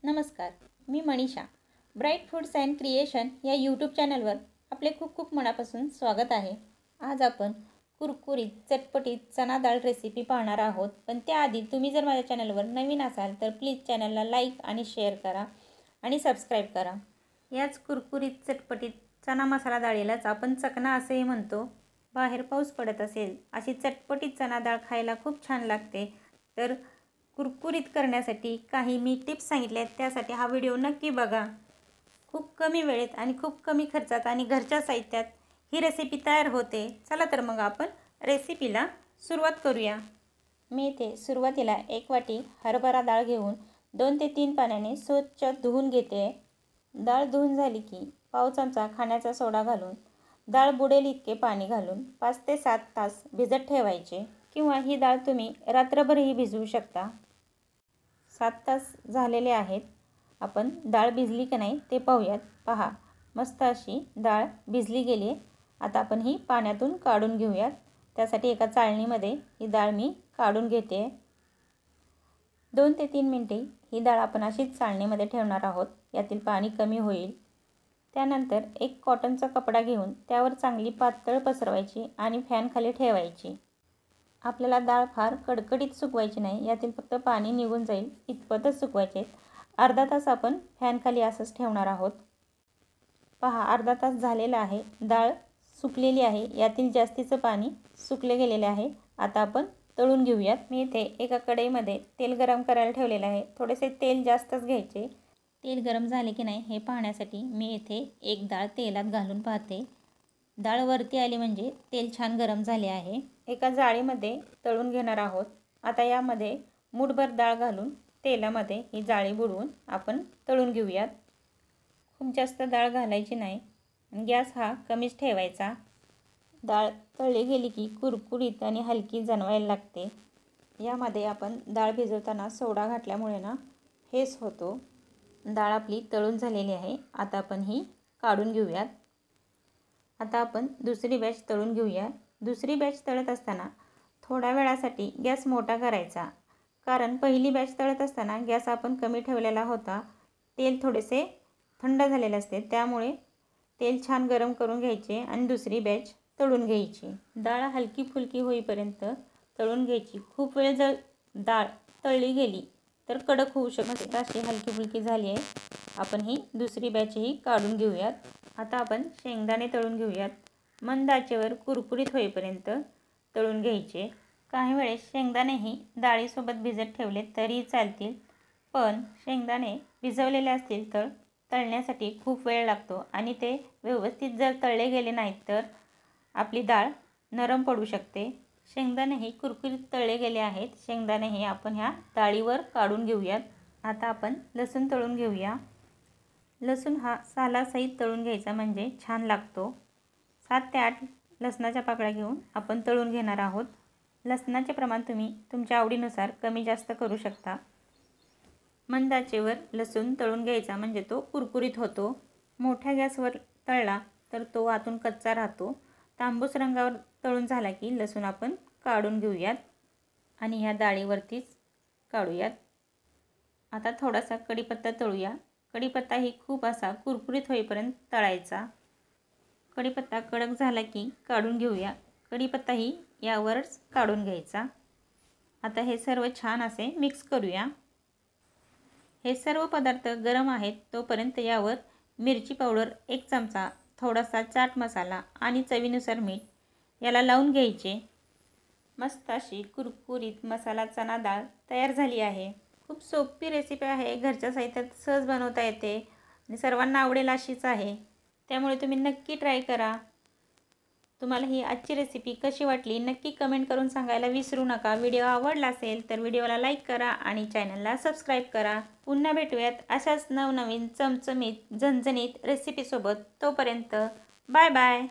नमस्कार, मी Manisha. Bright foods and creation या यूट्यूब चॅनलवर आपले खूप खूप मनापासून स्वागत आहे. आज आपण कुरकुरीत चटपटीत चना डाळ रेसिपी पाहणार आहोत. पण त्याआधी तुम्ही जर माझ्या चॅनलवर नवीन असाल तर प्लीज चॅनलला लाईक आणि शेअर करा आणि सबस्क्राईब करा. याच कुरकुरीत चटपटीत चना मसाला डाळीलाच आपण चकना असेही म्हणतो. बाहेर पाऊस पडत असेल अशी चटपटीत चना डाळ खायला खूप छान लागते. तर कुरकुरीत करण्यासाठी काही मी टिप्स सांगितल्या आहेत, त्यासाठी हा व्हिडिओ नक्की बघा. खूप कमी वेळेत आणि खूप कमी खर्चात आणि घरच्या साहित्यात ही रेसिपी तयार होते. चला तर मग आपण रेसिपीला सुरुवात करूया. मी इथे सुरुवातीला 1 वाटी हरभरा डाळ घेऊन 2 ते 3 पाण्याने स्वच्छ धुवून घेते. डाळ धुवून झाली की पाव चमचा खाण्याचा सोडा घालून डाळ बुडेल इतके पाणी घालून 5 ते 7 तास भिजत ठेवायचे, किंवा ही डाळ तुम्ही रात्रभरही भिजवू शकता. 7 तास झालेले आहेत. आपण डाळ भिजली की नाही ते पाहूयात. पहा, मस्त अशी डाळ भिजली गेली आहे. आता आपण ही पाण्यातून काढून घेऊयात. त्यासाठी एका चाळणीमध्ये ही डाळ मी काढून घेते. 2 ते 3 मिनिटे ही डाळ आपण अशीच चाळणीमध्ये ठेवणार आहोत. यातील पाणी कमी होईल. त्यानंतर एक कॉटनचा कपडा घेऊन त्यावर चांगली पातळ पसरवायची आणि फॅनखाली ठेवायची. आपल्याला डाळ फार कडकडीत सुकवायची नाही, यातील फक्त पाणी निघून जाईल इतपतच सुकवायचे. अर्धा तास आपण फॅनखाली असंच ठेवणार आहोत. पहा, अर्धा तास झालेला आहे. डाळ सुकलेली आहे. यातील जास्तीचं पाणी सुकले गेलेले आहे. आता आपण तळून घेऊयात. मी इथे एका कढईमध्ये तेल गरम करायला ठेवलेलं आहे. थोडेसे तेल जास्तच घ्यायचे. तेल गरम झाले की नाही हे पाहण्यासाठी मी इथे एक डाळ तेलात घालून पाहते. डाळ वरती आली म्हणजे तेल छान गरम झाले आहे. एका जाळीमध्ये तळून घेणार आहोत. आता यामध्ये मूठभर डाळ घालून तेलामध्ये ही जाळी बुडवून आपण तळून घेऊयात. खूप जास्त डाळ घालायची नाही. गॅस हा कमीच ठेवायचा. डाळ तळली गेली की कुरकुरीत आणि हलकी जाणवायला लागते. यामध्ये आपण डाळ भिजवताना सोडा घातल्यामुळे ना फेस होतो. डाळ आपली तळून झालेली आहे. आता आपण ही काढून घेऊयात. आता आपण दुसरी बॅच तळून घेऊया. दुसरी बॅच तळत असताना थोड्या वेळासाठी गॅस मोठा करायचा, कारण पहिली बॅच तळत असताना गॅस आपण कमी ठेवलेला होता. तेल थोडेसे थंड झालेले असते, त्यामुळे तेल छान गरम करून घ्यायचे आणि दुसरी बॅच तळून घ्यायची. डाळ हलकी फुलकी होईपर्यंत तळून घ्यायची. खूप वेळ जर डाळ तळली गेली तर कडक होऊ शकते. अशी हलकी फुलकी झाली आहे. आपण ही दुसरी बॅचही काढून घेऊयात. आता आपण शेंगदाणे तळून घेऊयात. मंद आचेवर कुरकुरीत होईपर्यंत तळून घ्यायचे. काही वेळेस शेंगदाणेही डाळीसोबत भिजत ठेवले तरी चालतील, पण शेंगदाणे भिजवलेले असतील तर तळण्यासाठी खूप वेळ लागतो आणि ते व्यवस्थित जर तळले गेले नाहीत तर आपली डाळ नरम पडू शकते. शेंगदाणेही कुरकुरीत तळले गेले आहेत. शेंगदाणेही आपण ह्या डाळीवर काढून घेऊयात. आता आपण लसूण तळून घेऊया. लसूण हा सालासहित तळून घ्यायचा म्हणजे छान लागतो. 7 ते 8 लसणाच्या पाकळ्या घेऊन आपण तळून घेणार आहोत. लसणाचे प्रमाण तुम्ही तुमच्या आवडीनुसार कमी जास्त करू शकता. मंद आचेवर लसूण तळून घ्यायचा म्हणजे तो कुरकुरीत होतो. मोठ्या गॅसवर तळला तर तो आतून कच्चा राहतो. तांबूस रंगावर तळून झाला की लसूण आपण काढून घेऊयात आणि ह्या डाळीवरतीच काढूयात. आता थोडासा कढीपत्ता तळूया. कढीपत्ताही खूप असा कुरकुरीत होईपर्यंत तळायचा. कढीपत्ता कडक झाला की काढून घेऊया. कढीपत्ताही यावरच काढून घ्यायचा. आता हे सर्व छान असे मिक्स करूया. हे सर्व पदार्थ गरम आहेत तोपर्यंत यावर मिरची पावडर 1 चमचा, थोडासा चाट मसाला आणि चवीनुसार मीठ याला लावून घ्यायचे. मस्त अशी कुरकुरीत मसाला चना डाळ तयार झाली आहे. खूप सोपी रेसिपी आहे. घरच्या साहित्यात सहज बनवता येते आणि सर्वांना आवडेल अशीच आहे. त्यामुळे तुम्ही नक्की ट्राय करा. तुम्हाला ही आजची रेसिपी कशी वाटली नक्की कमेंट करून सांगायला विसरू नका. व्हिडिओ आवडला असेल तर व्हिडिओला लाईक करा आणि चॅनलला सबस्क्राईब करा. पुन्हा भेटूयात अशाच नवनवीन चमचमीत झणझणीत रेसिपीसोबत. तोपर्यंत बाय बाय.